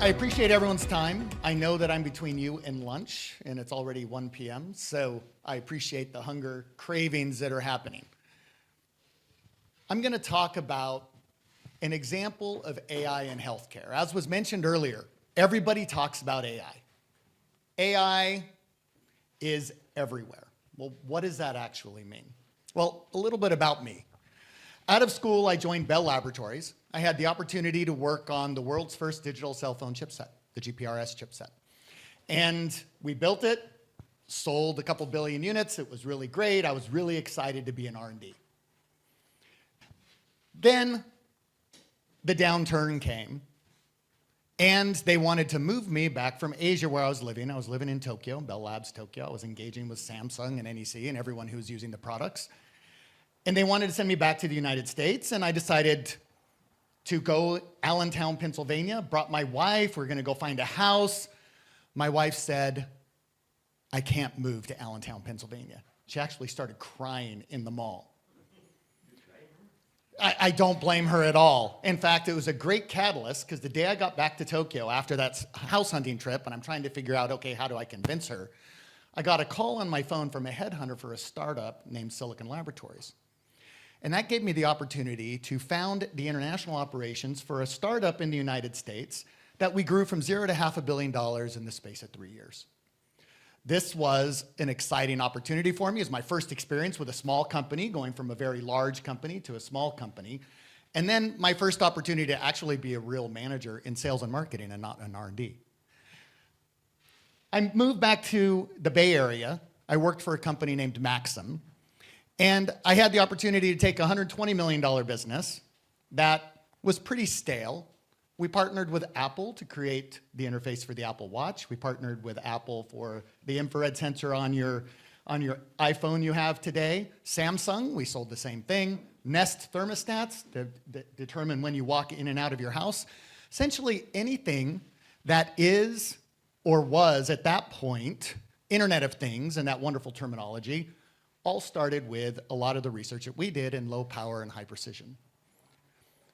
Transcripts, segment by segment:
I appreciate everyone's time. I know that I'm between you and lunch, and it's already 1 p.m., so I appreciate the hunger cravings that are happening. I'm going to talk about an example of AI in healthcare. As was mentioned earlier, everybody talks about AI. AI is everywhere. Well, what does that actually mean? Well, a little bit about me. Out of school, I joined Bell Laboratories. I had the opportunity to work on the world's first digital cell phone chipset, the GPRS chipset. And we built it, sold a couple billion units. It was really great. I was really excited to be in R&D. Then the downturn came, and they wanted to move me back from Asia where I was living. I was living in Tokyo, Bell Labs Tokyo. I was engaging with Samsung and NEC and everyone who was using the products. And they wanted to send me back to the United States, and I decided to go Allentown, Pennsylvania, brought my wife, we're gonna go find a house. My wife said, I can't move to Allentown, Pennsylvania. She actually started crying in the mall. I don't blame her at all. In fact, it was a great catalyst because the day I got back to Tokyo after that house hunting trip, and I'm trying to figure out, okay, how do I convince her? I got a call on my phone from a headhunter for a startup named Silicon Laboratories. And that gave me the opportunity to found the international operations for a startup in the United States that we grew from $0 to $500 million in the space of 3 years. This was an exciting opportunity for me. It was my first experience with a small company, going from a very large company to a small company. And then my first opportunity to actually be a real manager in sales and marketing and not in R&D. I moved back to the Bay Area. I worked for a company named Maxim. And I had the opportunity to take a $120 million business that was pretty stale. We partnered with Apple to create the interface for the Apple Watch. We partnered with Apple for the infrared sensor on your iPhone you have today. Samsung, we sold the same thing. Nest thermostats to determine when you walk in and out of your house. Essentially anything that is or was at that point Internet of Things and that wonderful terminology all started with a lot of the research that we did in low power and high precision.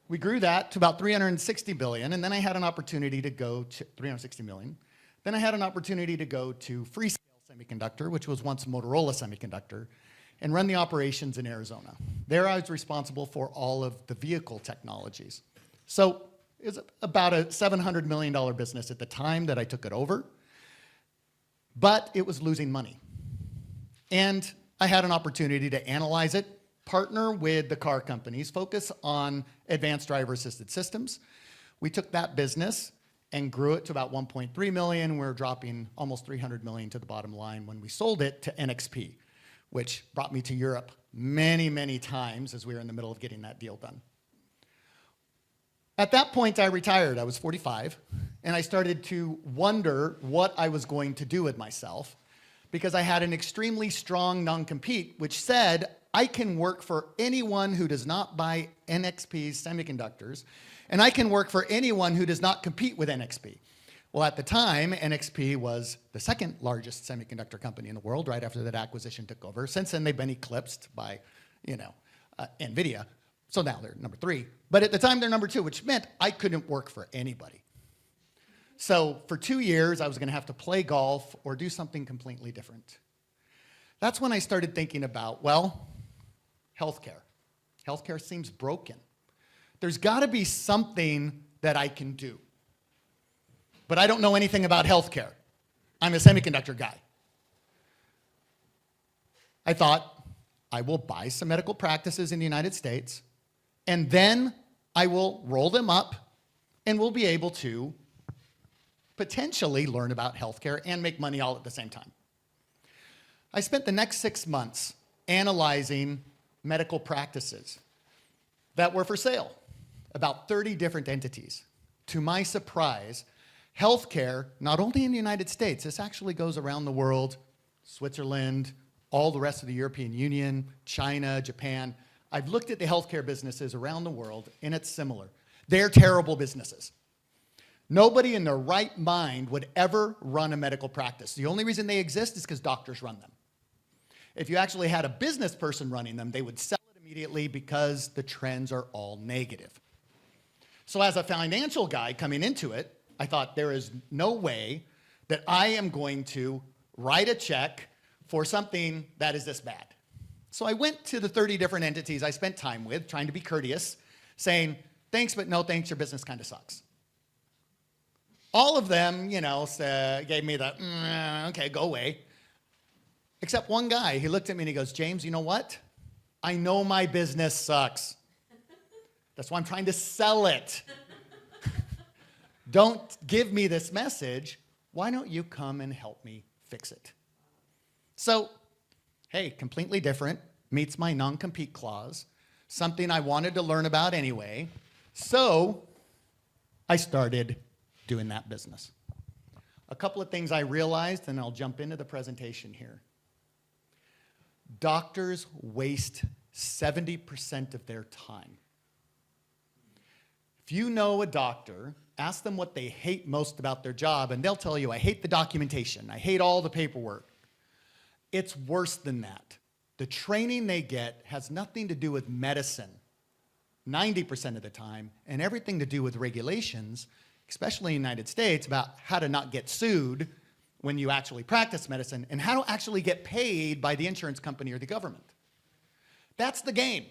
We grew that to about 360 billion, and then I had an opportunity to go to 360 million. Then I had an opportunity to go to Freescale Semiconductor, which was once Motorola Semiconductor, and run the operations in Arizona. There I was responsible for all of the vehicle technologies. So it was about a $700 million business at the time that I took it over, but it was losing money. And I had an opportunity to analyze it, partner with the car companies, focus on advanced driver-assisted systems. We took that business and grew it to about 1.3 million. We're dropping almost 300 million to the bottom line when we sold it to NXP, which brought me to Europe many, many times as we were in the middle of getting that deal done. At that point, I retired. I was 45, and I started to wonder what I was going to do with myself, because I had an extremely strong non-compete, which said I can work for anyone who does not buy NXP's semiconductors, and I can work for anyone who does not compete with NXP. Well, at the time, NXP was the second largest semiconductor company in the world, right after that acquisition took over. Since then, they've been eclipsed by, NVIDIA. So now they're number 3. But at the time, they're number 2, which meant I couldn't work for anybody. So for 2 years, I was going to have to play golf or do something completely different. That's when I started thinking about, well, healthcare. Healthcare seems broken. There's got to be something that I can do. But I don't know anything about healthcare. I'm a semiconductor guy. I thought, I will buy some medical practices in the United States, and then I will roll them up, and we'll be able to potentially learn about healthcare and make money all at the same time. I spent the next 6 months analyzing medical practices that were for sale, about 30 different entities. To my surprise, healthcare, not only in the United States, this actually goes around the world, Switzerland, all the rest of the European Union, China, Japan. I've looked at the healthcare businesses around the world, and it's similar. They're terrible businesses. Nobody in their right mind would ever run a medical practice. The only reason they exist is because doctors run them. If you actually had a business person running them, they would sell it immediately because the trends are all negative. So as a financial guy coming into it, I thought there is no way that I am going to write a check for something that is this bad. So I went to the 30 different entities I spent time with, trying to be courteous, saying, thanks, but no thanks, your business kind of sucks. All of them, you know, gave me the, okay, go away. Except one guy, he looked at me and he goes, James, you know what? I know my business sucks. That's why I'm trying to sell it. Don't give me this message. Why don't you come and help me fix it? So, hey, completely different, meets my non-compete clause, something I wanted to learn about anyway. So I started doing that business. A couple of things I realized, and I'll jump into the presentation here. Doctors waste 70% of their time. If you know a doctor, ask them what they hate most about their job, and they'll tell you, I hate the documentation, I hate all the paperwork. It's worse than that. The training they get has nothing to do with medicine 90% of the time, and everything to do with regulations, especially in the United States, about how to not get sued when you actually practice medicine, and how to actually get paid by the insurance company or the government. That's the game.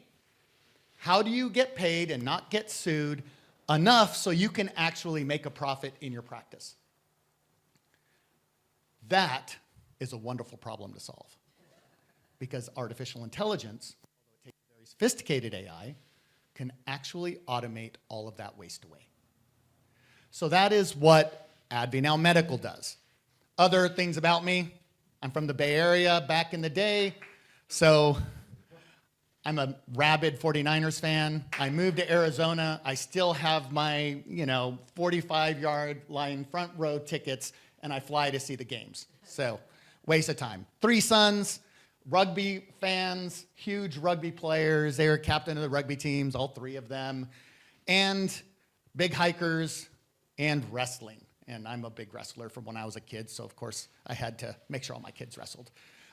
How do you get paid and not get sued enough so you can actually make a profit in your practice? That is a wonderful problem to solve, because artificial intelligence, although it takes very sophisticated AI, can actually automate all of that waste away. So that is what AdviNow Medical does. Other things about me, I'm from the Bay Area back in the day, so I'm a rabid 49ers fan. I moved to Arizona. I still have my, 45-yard line front row tickets, and I fly to see the games. So, waste of time. 3 sons, rugby fans, huge rugby players. They were captain of the rugby teams, all 3 of them, and big hikers and wrestling. And I'm a big wrestler from when I was a kid, so of course I had to make sure all my kids wrestled.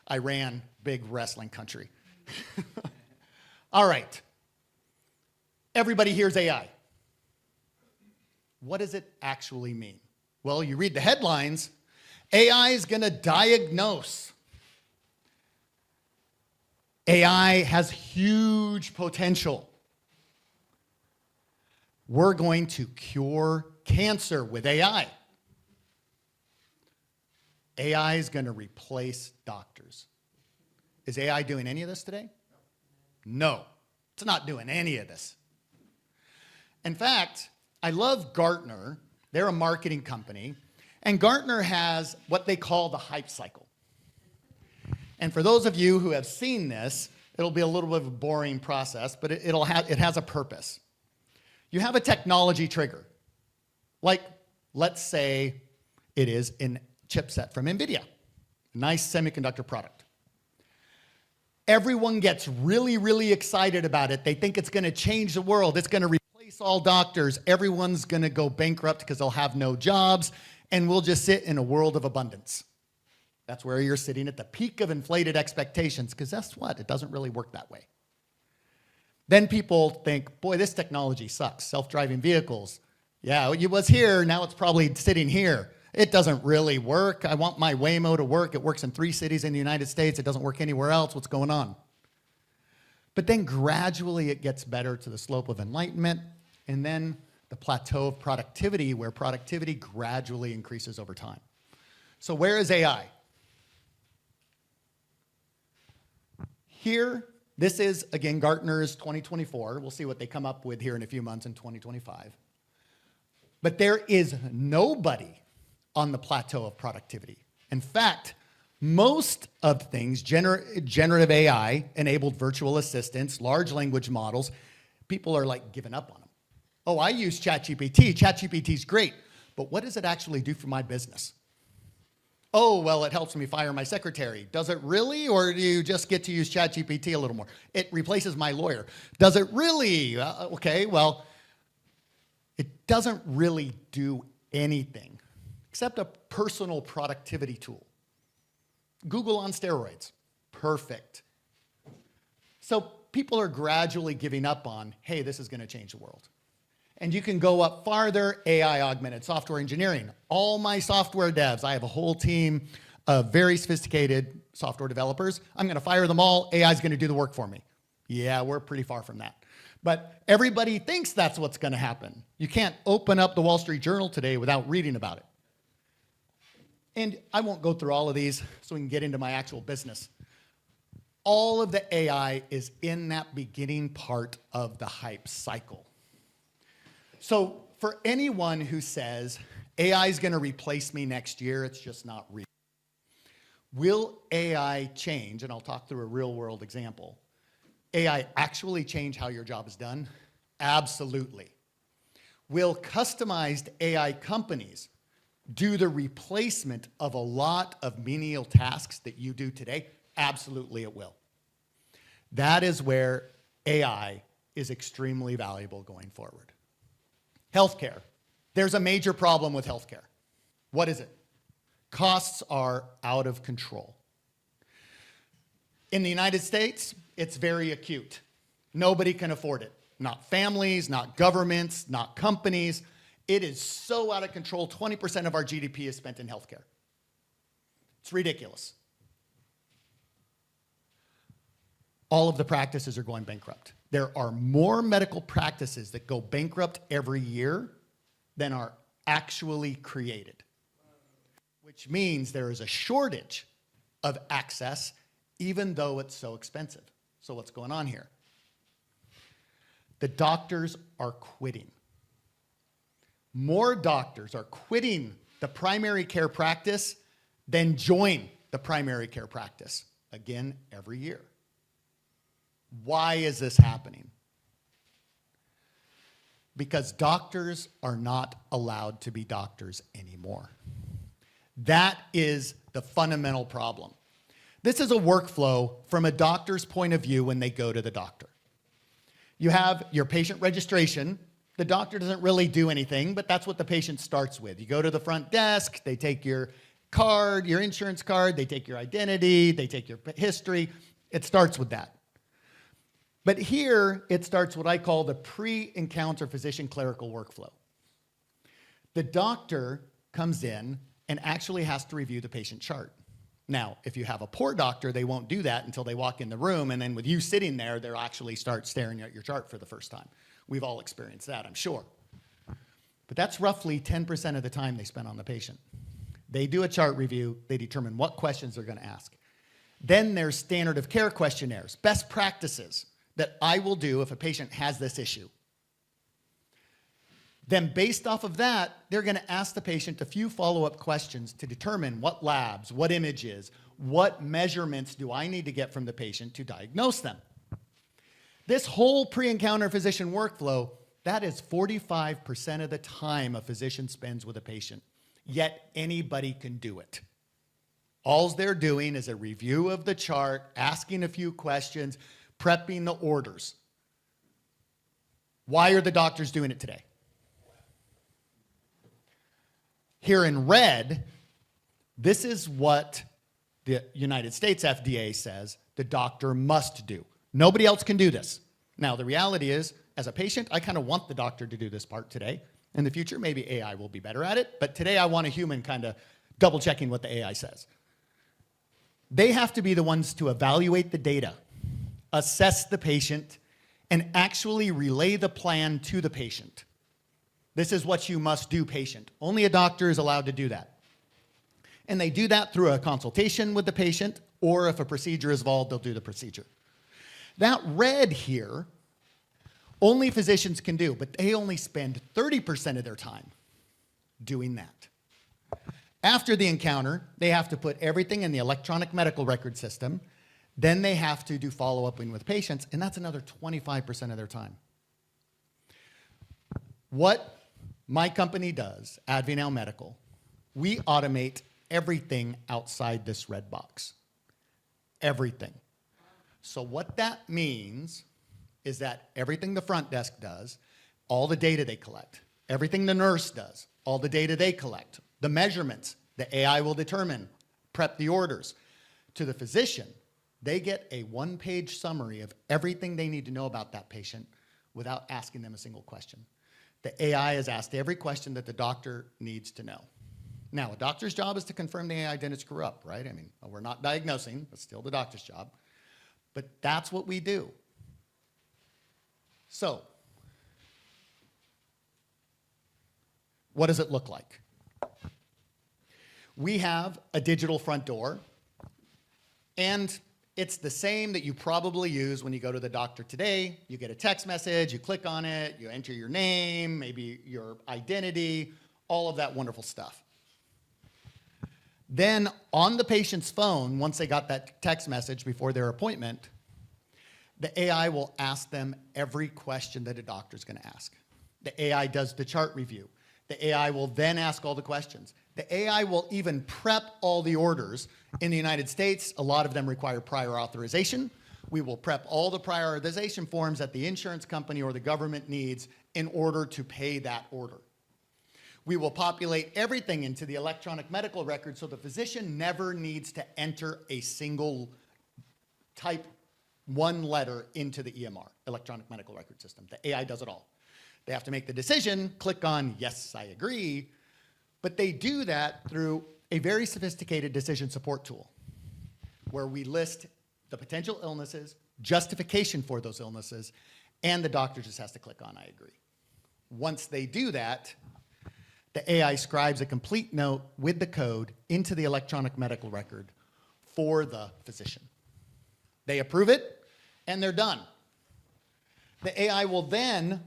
I ran big wrestling country. All right. Everybody hears AI. What does it actually mean? Well, you read the headlines. AI is going to diagnose. AI has huge potential. We're going to cure cancer with AI. AI is going to replace doctors. Is AI doing any of this today? No, it's not doing any of this. In fact, I love Gartner. They're a marketing company, and Gartner has what they call the hype cycle. And for those of you who have seen this, it'll be a little bit of a boring process, but it has a purpose. You have a technology trigger, like let's say it is a chipset from NVIDIA, nice semiconductor product. Everyone gets really, really excited about it. They think it's going to change the world. It's going to replace all doctors. Everyone's going to go bankrupt because they'll have no jobs, and we'll just sit in a world of abundance. That's where you're sitting at the peak of inflated expectations, because guess what? It doesn't really work that way. Then people think, boy, this technology sucks. Self-driving vehicles. Yeah, it was here. Now it's probably sitting here. It doesn't really work. I want my Waymo to work. It works in 3 cities in the United States. It doesn't work anywhere else. What's going on? But then gradually it gets better to the slope of enlightenment, and then the plateau of productivity, where productivity gradually increases over time. So where is AI? Here, this is, again, Gartner's 2024. We'll see what they come up with here in a few months in 2025. But there is nobody on the plateau of productivity. In fact, most of things, generative AI, enabled virtual assistants, large language models, people are like giving up on them. Oh, I use ChatGPT. ChatGPT's great, but what does it actually do for my business? Oh, well, it helps me fire my secretary. Does it really, or do you just get to use ChatGPT a little more? It replaces my lawyer. Does it really? Okay, well, it doesn't really do anything except a personal productivity tool. Google on steroids, perfect. So people are gradually giving up on, hey, this is going to change the world. And you can go up farther, AI augmented software engineering. All my software devs, I have a whole team of very sophisticated software developers. I'm going to fire them all. AI is going to do the work for me. Yeah, we're pretty far from that. But everybody thinks that's what's going to happen. You can't open up the Wall Street Journal today without reading about it. And I won't go through all of these so we can get into my actual business. All of the AI is in that beginning part of the hype cycle. So for anyone who says AI is going to replace me next year, it's just not real. Will AI change? And I'll talk through a real world example. AI actually change how your job is done? Absolutely. Will customized AI companies do the replacement of a lot of menial tasks that you do today? Absolutely it will. That is where AI is extremely valuable going forward. Healthcare. There's a major problem with healthcare. What is it? Costs are out of control. In the United States, it's very acute. Nobody can afford it. Not families, not governments, not companies. It is so out of control, 20% of our GDP is spent in healthcare. It's ridiculous. All of the practices are going bankrupt. There are more medical practices that go bankrupt every year than are actually created, which means there is a shortage of access even though it's so expensive. So what's going on here? The doctors are quitting. More doctors are quitting the primary care practice than join the primary care practice, again, every year. Why is this happening? Because doctors are not allowed to be doctors anymore. That is the fundamental problem. This is a workflow from a doctor's point of view when they go to the doctor. You have your patient registration. The doctor doesn't really do anything, but that's what the patient starts with. You go to the front desk, they take your card, your insurance card, they take your identity, they take your history. It starts with that. But here, it starts what I call the pre-encounter physician clerical workflow. The doctor comes in and actually has to review the patient chart. Now, if you have a poor doctor, they won't do that until they walk in the room, and then with you sitting there, they'll actually start staring at your chart for the first time. We've all experienced that, I'm sure. But that's roughly 10% of the time they spend on the patient. They do a chart review, they determine what questions they're going to ask. Then there's standard of care questionnaires, best practices that I will do if a patient has this issue. Then based off of that, they're going to ask the patient a few follow-up questions to determine what labs, what images, what measurements do I need to get from the patient to diagnose them. This whole pre-encounter physician workflow, that is 45% of the time a physician spends with a patient, yet anybody can do it. All they're doing is a review of the chart, asking a few questions, prepping the orders. Why are the doctors doing it today? Here in red, this is what the United States FDA says the doctor must do. Nobody else can do this. Now, the reality is, as a patient, I kind of want the doctor to do this part today. In the future, maybe AI will be better at it, but today I want a human kind of double checking what the AI says. They have to be the ones to evaluate the data, assess the patient, and actually relay the plan to the patient. This is what you must do, patient. Only a doctor is allowed to do that. And they do that through a consultation with the patient, or if a procedure is involved, they'll do the procedure. That red here, only physicians can do, but they only spend 30% of their time doing that. After the encounter, they have to put everything in the electronic medical record system. Then they have to do follow-up with patients, and that's another 25% of their time. What my company does, AdviNow Medical, we automate everything outside this red box. Everything. So what that means is that everything the front desk does, all the data they collect, everything the nurse does, all the data they collect, the measurements, the AI will determine, prep the orders. To the physician, they get a one-page summary of everything they need to know about that patient without asking them a single question. The AI is asked every question that the doctor needs to know. Now, a doctor's job is to confirm the AI didn't screw up, right? I mean, we're not diagnosing, it's still the doctor's job. But that's what we do. So, what does it look like? We have a digital front door, and it's the same that you probably use when you go to the doctor today. You get a text message, you click on it, you enter your name, maybe your identity, all of that wonderful stuff. Then on the patient's phone, once they got that text message before their appointment, the AI will ask them every question that a doctor's going to ask. The AI does the chart review. The AI will then ask all the questions. The AI will even prep all the orders. In the United States, a lot of them require prior authorization. We will prep all the prior authorization forms that the insurance company or the government needs in order to pay that order. We will populate everything into the electronic medical record so the physician never needs to enter a single type one letter into the EMR, electronic medical record system. The AI does it all. They have to make the decision, click on, yes, I agree, but they do that through a very sophisticated decision support tool where we list the potential illnesses, justification for those illnesses, and the doctor just has to click on, I agree. Once they do that, the AI scribes a complete note with the code into the electronic medical record for the physician. They approve it, and they're done. The AI will then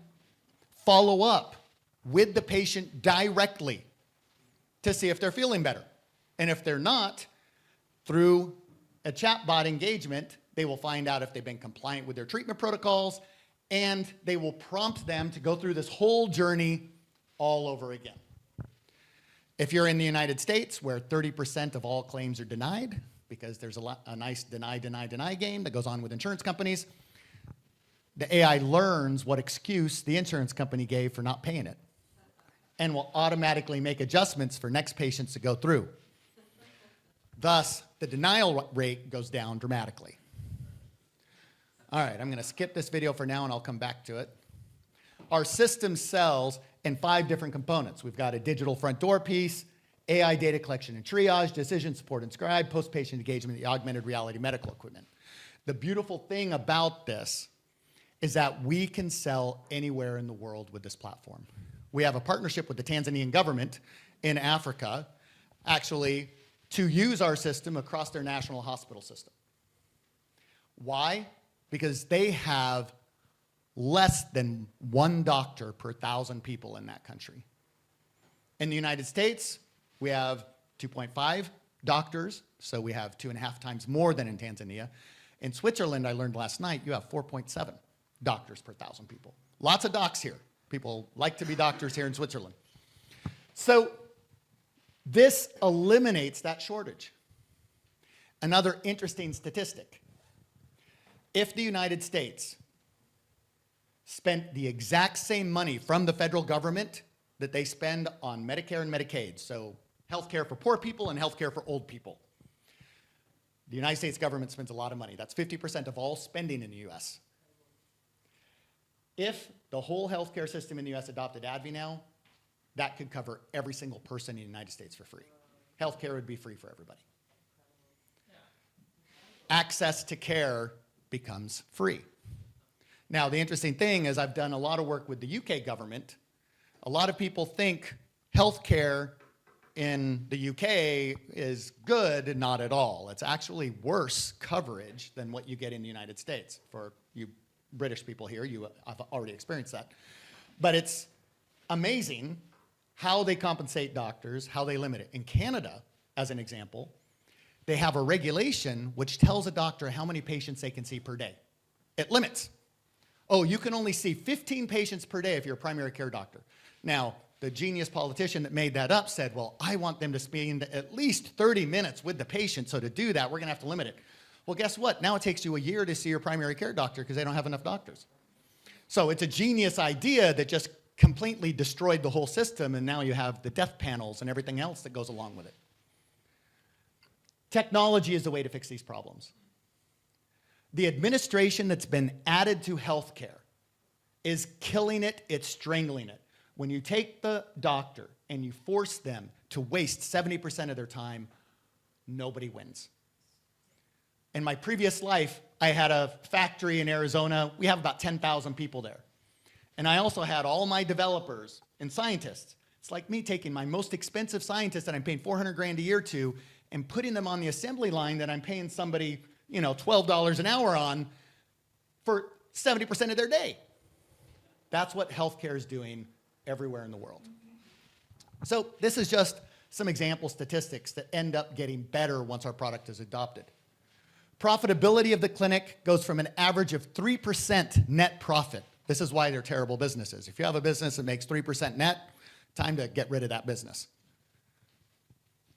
follow up with the patient directly to see if they're feeling better. And if they're not, through a chatbot engagement, they will find out if they've been compliant with their treatment protocols, and they will prompt them to go through this whole journey all over again. If you're in the United States, where 30% of all claims are denied, because there's a nice deny, deny, deny game that goes on with insurance companies, the AI learns what excuse the insurance company gave for not paying it and will automatically make adjustments for next patients to go through. Thus, the denial rate goes down dramatically. All right, I'm going to skip this video for now and I'll come back to it. Our system sells in 5 different components. We've got a digital front door piece, AI data collection and triage, decision support and scribe, post-patient engagement, the augmented reality medical equipment. The beautiful thing about this is that we can sell anywhere in the world with this platform. We have a partnership with the Tanzanian government in Africa, actually, to use our system across their national hospital system. Why? Because they have less than 1 doctor per 1,000 people in that country. In the United States, we have 2.5 doctors, so we have 2.5 times more than in Tanzania. In Switzerland, I learned last night, you have 4.7 doctors per 1,000 people. Lots of docs here. People like to be doctors here in Switzerland. So this eliminates that shortage. Another interesting statistic. If the United States spent the exact same money from the federal government that they spend on Medicare and Medicaid, so healthcare for poor people and healthcare for old people, the United States government spends a lot of money. That's 50% of all spending in the US. If the whole healthcare system in the US adopted AdviNow, that could cover every single person in the United States for free. Healthcare would be free for everybody. Access to care becomes free. Now, the interesting thing is I've done a lot of work with the UK government. A lot of people think healthcare in the UK is good and not at all. It's actually worse coverage than what you get in the United States. For you British people here, you have already experienced that. But it's amazing how they compensate doctors, how they limit it. In Canada, as an example, they have a regulation which tells a doctor how many patients they can see per day. It limits. Oh, you can only see 15 patients per day if you're a primary care doctor. Now, the genius politician that made that up said, well, I want them to spend at least 30 minutes with the patient, so to do that, we're going to have to limit it. Well, guess what? Now it takes you a year to see your primary care doctor because they don't have enough doctors. So it's a genius idea that just completely destroyed the whole system, and now you have the death panels and everything else that goes along with it. Technology is the way to fix these problems. The administration that's been added to healthcare is killing it, it's strangling it. When you take the doctor and you force them to waste 70% of their time, nobody wins. In my previous life, I had a factory in Arizona. We have about 10,000 people there. And I also had all my developers and scientists. It's like me taking my most expensive scientists that I'm paying 400 grand a year to and putting them on the assembly line that I'm paying somebody, $12 an hour on for 70% of their day. That's what healthcare is doing everywhere in the world. So this is just some example statistics that end up getting better once our product is adopted. Profitability of the clinic goes from an average of 3% net profit. This is why they're terrible businesses. If you have a business that makes 3% net, time to get rid of that business.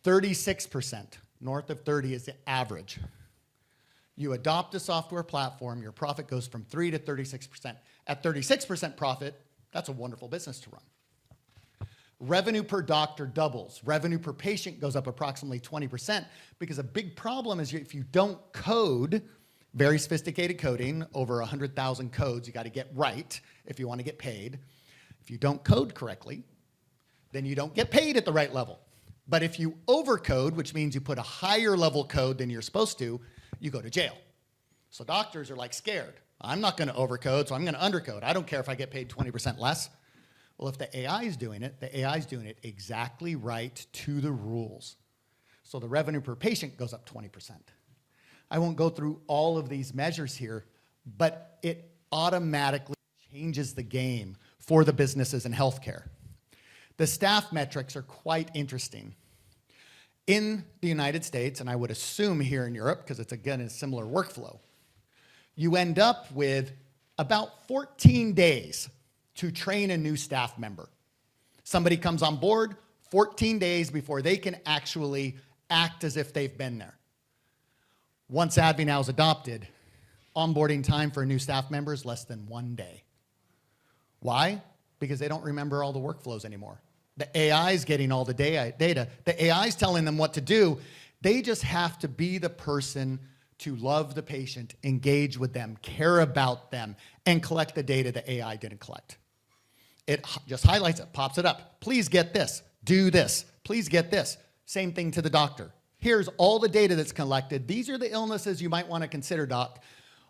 36%, north of 30 is the average. You adopt a software platform, your profit goes from 3 to 36%. At 36% profit, that's a wonderful business to run. Revenue per doctor doubles. Revenue per patient goes up approximately 20% because a big problem is if you don't code, very sophisticated coding, over 100,000 codes you got to get right if you want to get paid. If you don't code correctly, then you don't get paid at the right level. But if you overcode, which means you put a higher level code than you're supposed to, you go to jail. So doctors are like scared. I'm not going to overcode, so I'm going to undercode. I don't care if I get paid 20% less. Well, if the AI is doing it, the AI is doing it exactly right to the rules. So the revenue per patient goes up 20%. I won't go through all of these measures here, but it automatically changes the game for the businesses in healthcare. The staff metrics are quite interesting. In the United States, and I would assume here in Europe, because it's again a similar workflow, you end up with about 14 days to train a new staff member. Somebody comes on board 14 days before they can actually act as if they've been there. Once AdviNow is adopted, onboarding time for a new staff member is less than 1 day. Why? Because they don't remember all the workflows anymore. The AI is getting all the data. The AI is telling them what to do. They just have to be the person to love the patient, engage with them, care about them, and collect the data the AI didn't collect. It just highlights it, pops it up. Please get this, do this, please get this. Same thing to the doctor. Here's all the data that's collected. These are the illnesses you might want to consider, doc.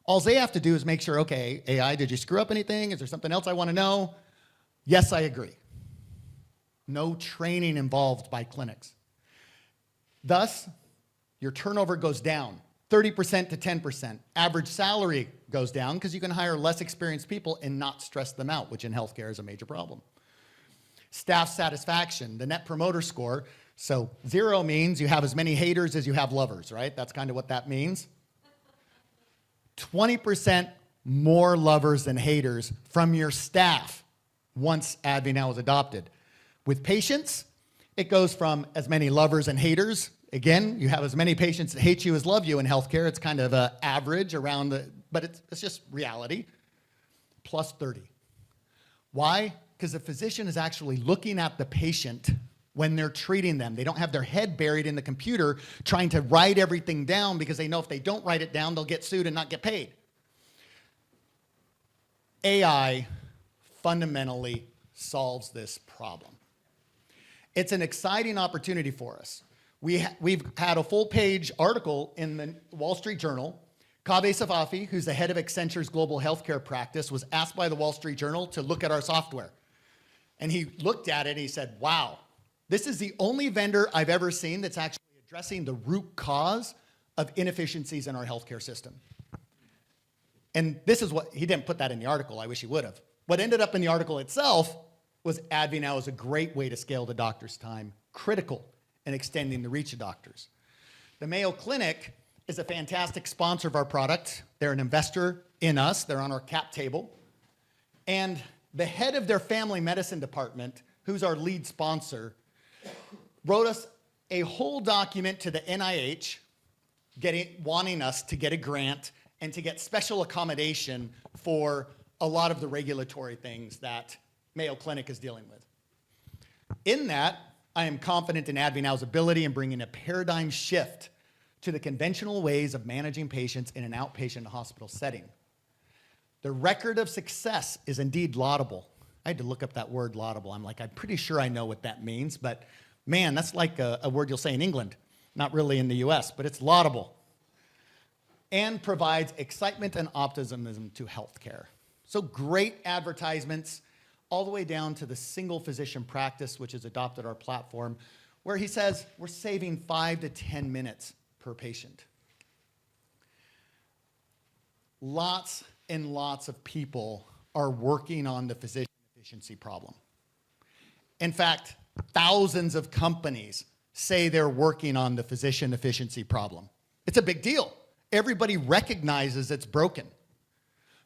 All they have to do is make sure, okay, AI, did you screw up anything? Is there something else I want to know? Yes, I agree. No training involved by clinics. Thus, your turnover goes down 30% to 10%. Average salary goes down because you can hire less experienced people and not stress them out, which in healthcare is a major problem. Staff satisfaction, the net promoter score. So 0 means you have as many haters as you have lovers, right? That's kind of what that means. 20% more lovers than haters from your staff once AdviNow is adopted. With patients, it goes from as many lovers and haters. Again, you have as many patients that hate you as love you in healthcare. It's kind of an average around but it's just reality. Plus 30. Why? Because the physician is actually looking at the patient when they're treating them. They don't have their head buried in the computer trying to write everything down because they know if they don't write it down, they'll get sued and not get paid. AI fundamentally solves this problem. It's an exciting opportunity for us. We've had a full-page article in the Wall Street Journal. Kaveh Safafi, who's the head of Accenture's global healthcare practice, was asked by the Wall Street Journal to look at our software. And he looked at it and he said, wow, this is the only vendor I've ever seen that's actually addressing the root cause of inefficiencies in our healthcare system. And this is what, he didn't put that in the article, I wish he would have. What ended up in the article itself was AdviNow is a great way to scale the doctor's time, critical in extending the reach of doctors. The Mayo Clinic is a fantastic sponsor of our product. They're an investor in us. They're on our cap table. And the head of their family medicine department, who's our lead sponsor, wrote us a whole document to the NIH wanting us to get a grant and to get special accommodation for a lot of the regulatory things that Mayo Clinic is dealing with. In that, I am confident in AdviNow's ability in bringing a paradigm shift to the conventional ways of managing patients in an outpatient hospital setting. The record of success is indeed laudable. I had to look up that word laudable. I'm like, I'm pretty sure I know what that means, but man, that's like a word you'll say in England, not really in the US, but it's laudable. And provides excitement and optimism to healthcare. So great advertisements, all the way down to the single physician practice, which has adopted our platform, where he says we're saving 5 to 10 minutes per patient. Lots and lots of people are working on the physician efficiency problem. In fact, thousands of companies say they're working on the physician efficiency problem. It's a big deal. Everybody recognizes it's broken.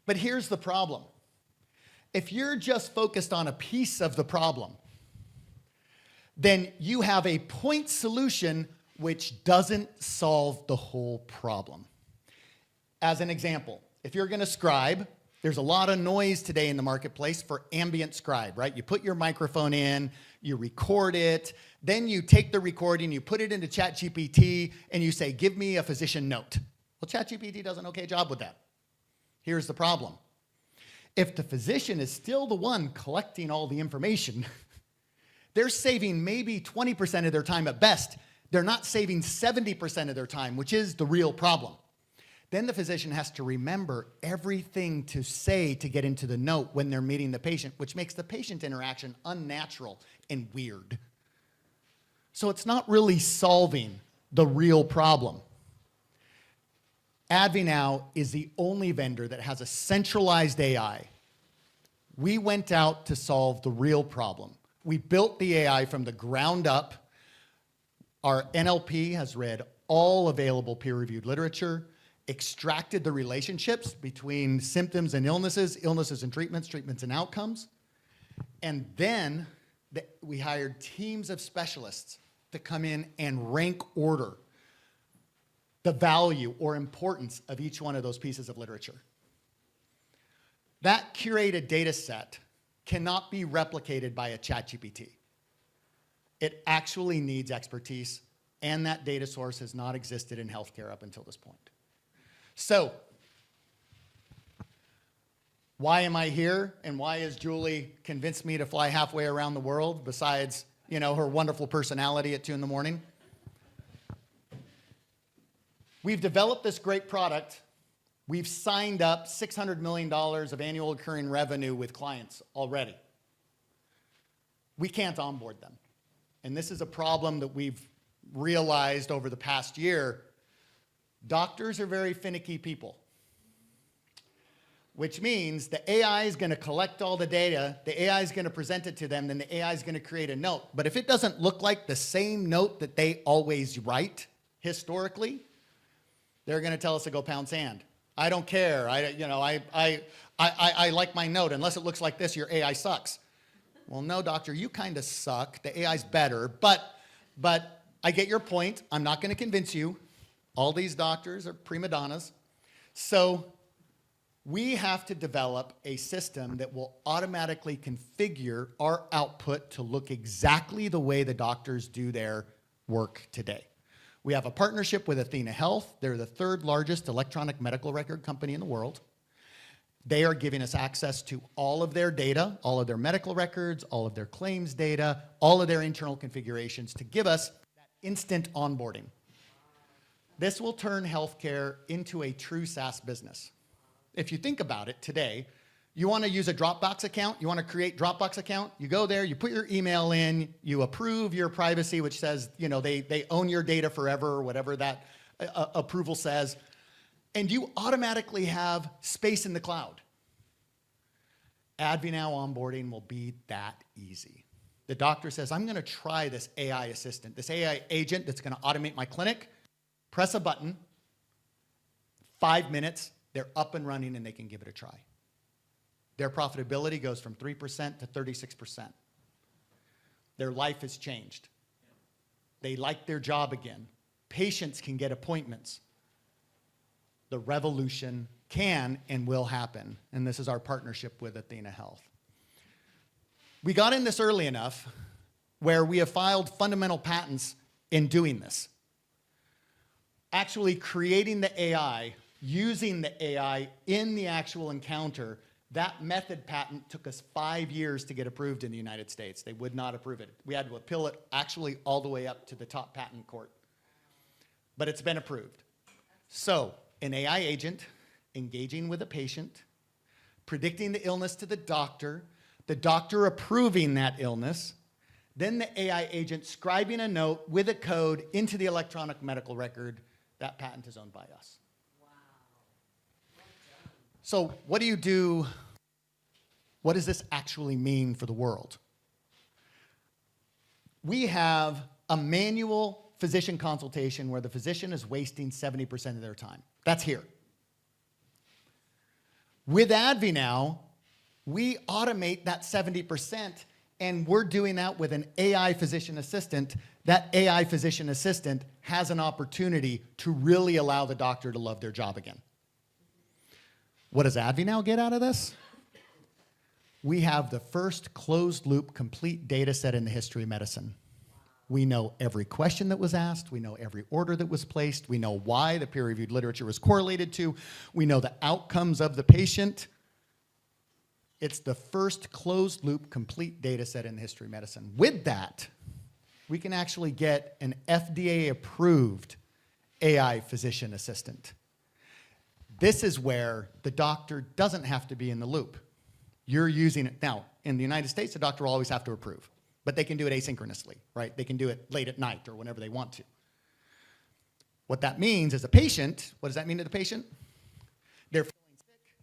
But here's the problem. If you're just focused on a piece of the problem, then you have a point solution which doesn't solve the whole problem. As an example, if you're going to scribe, there's a lot of noise today in the marketplace for ambient scribe, right? You put your microphone in, you record it, then you take the recording, you put it into ChatGPT, and you say, give me a physician note. Well, ChatGPT does an okay job with that. Here's the problem. If the physician is still the one collecting all the information, they're saving maybe 20% of their time at best. They're not saving 70% of their time, which is the real problem. Then the physician has to remember everything to say to get into the note when they're meeting the patient, which makes the patient interaction unnatural and weird. So it's not really solving the real problem. AdviNow is the only vendor that has a centralized AI. We went out to solve the real problem. We built the AI from the ground up. Our NLP has read all available peer-reviewed literature, extracted the relationships between symptoms and illnesses, illnesses and treatments, treatments and outcomes. And then we hired teams of specialists to come in and rank order the value or importance of each one of those pieces of literature. That curated data set cannot be replicated by a ChatGPT. It actually needs expertise, and that data source has not existed in healthcare up until this point. So, why am I here, and why has Julie convinced me to fly halfway around the world besides, you know, her wonderful personality at 2 in the morning? We've developed this great product. We've signed up $600 million of annual recurring revenue with clients already. We can't onboard them. And this is a problem that we've realized over the past year. Doctors are very finicky people, which means the AI is going to collect all the data, the AI is going to present it to them, then the AI is going to create a note. But if it doesn't look like the same note that they always write historically, they're going to tell us to go pound sand. I don't care. I like my note. Unless it looks like this, your AI sucks. Well, no, doctor, you kind of suck. The AI's better. But I get your point. I'm not going to convince you. All these doctors are prima donnas. So we have to develop a system that will automatically configure our output to look exactly the way the doctors do their work today. We have a partnership with athenahealth. They're the 3rd largest electronic medical record company in the world. They are giving us access to all of their data, all of their medical records, all of their claims data, all of their internal configurations to give us that instant onboarding. This will turn healthcare into a true SaaS business. If you think about it today, you want to use a Dropbox account, you want to create Dropbox account, you go there, you put your email in, you approve your privacy, which says, you know, they own your data forever, or whatever that approval says, and you automatically have space in the cloud. AdviNow onboarding will be that easy. The doctor says, I'm going to try this AI assistant, this AI agent that's going to automate my clinic. Press a button, 5 minutes, they're up and running and they can give it a try. Their profitability goes from 3% to 36%. Their life has changed. They like their job again. Patients can get appointments. The revolution can and will happen, and this is our partnership with athenahealth. We got in this early enough where we have filed fundamental patents in doing this. Actually creating the AI, using the AI in the actual encounter That method patent took us 5 years to get approved in the United States. They would not approve it. We had to appeal it actually all the way up to the top patent court. But it's been approved. So, an AI agent engaging with a patient, predicting the illness to the doctor approving that illness, then the AI agent scribing a note with a code into the electronic medical record. That patent is owned by us. Wow. Well done. So what do you do? What does this actually mean for the world? We have a manual physician consultation where the physician is wasting 70% of their time. That's here. With AdviNow, we automate that 70%, and we're doing that with an AI physician assistant. That AI physician assistant has an opportunity to really allow the doctor to love their job again. What does AdviNow get out of this? We have the first closed-loop complete data set in the history of medicine. We know every question that was asked. We know every order that was placed. We know why the peer-reviewed literature was correlated to. We know the outcomes of the patient. It's the first closed-loop complete data set in the history of medicine. With that, we can actually get an FDA-approved AI physician assistant. This is where the doctor doesn't have to be in the loop. You're using it. Now, in the United States, the doctor will always have to approve, but they can do it asynchronously, right? They can do it late at night or whenever they want to. What that means as a patient, what does that mean to the patient? They're feeling sick.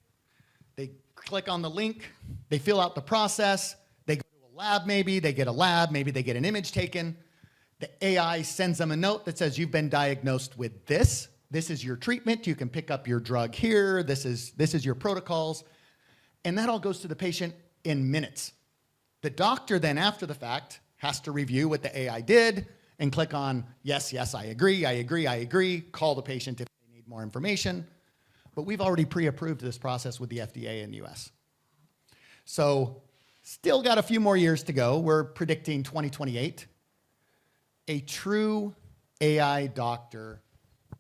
They click on the link. They fill out the process. They go to a lab maybe. They get a lab. Maybe they get an image taken. The AI sends them a note that says, you've been diagnosed with this. This is your treatment. You can pick up your drug here. This is your protocols. And that all goes to the patient in minutes. The doctor then, after the fact, has to review what the AI did and click on, yes, yes, I agree, I agree, I agree, call the patient if they need more information. But we've already pre-approved this process with the FDA in the US. So still got a few more years to go. We're predicting 2028. A true AI doctor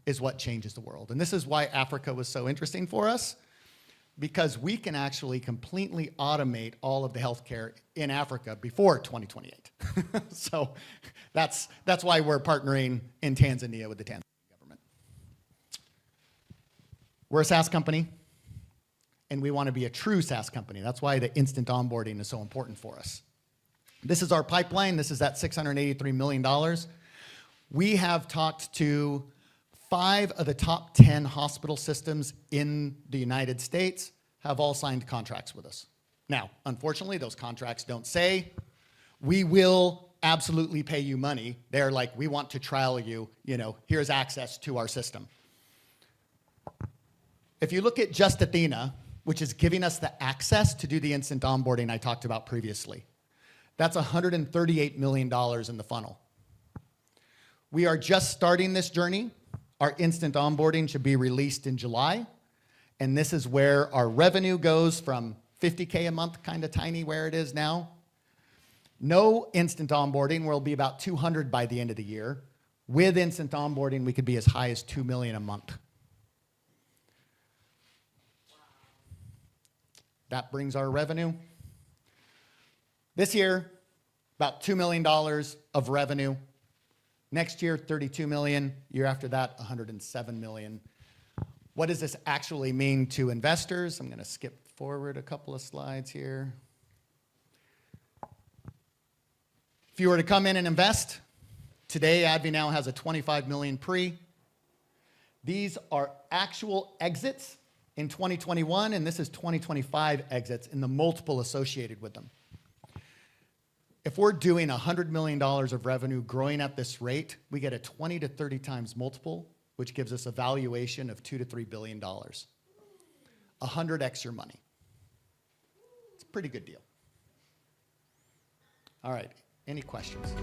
is what changes the world. And this is why Africa was so interesting for us, because we can actually completely automate all of the healthcare in Africa before 2028. So that's why we're partnering in Tanzania with the Tanzanian government. We're a SaaS company, and we want to be a true SaaS company. That's why the instant onboarding is so important for us. This is our pipeline. This is that $683 million. We have talked to 5 of the top 10 hospital systems in the United States have all signed contracts with us. Now, unfortunately, those contracts don't say, we will absolutely pay you money. They're like, we want to trial you, here's access to our system. If you look at Just Athena, which is giving us the access to do the instant onboarding I talked about previously, that's $138 million in the funnel. We are just starting this journey. Our instant onboarding should be released in July, and this is where our revenue goes from $50K a month, kind of tiny where it is now. No instant onboarding, we'll be about 200 by the end of the year. With instant onboarding, we could be as high as 2 million a month. That brings our revenue. This year, about $2 million of revenue. Next year, 32 million. Year after that, 107 million. What does this actually mean to investors? I'm going to skip forward a couple of slides here. If you were to come in and invest, today AdviNow has a 25 million pre. These are actual exits in 2021, and this is 2025 exits and the multiple associated with them. If we're doing $100 million of revenue growing at this rate, we get a 20 to 30 times multiple, which gives us a valuation of $2 to $3 billion. 100x your money. It's a pretty good deal. All right, any questions?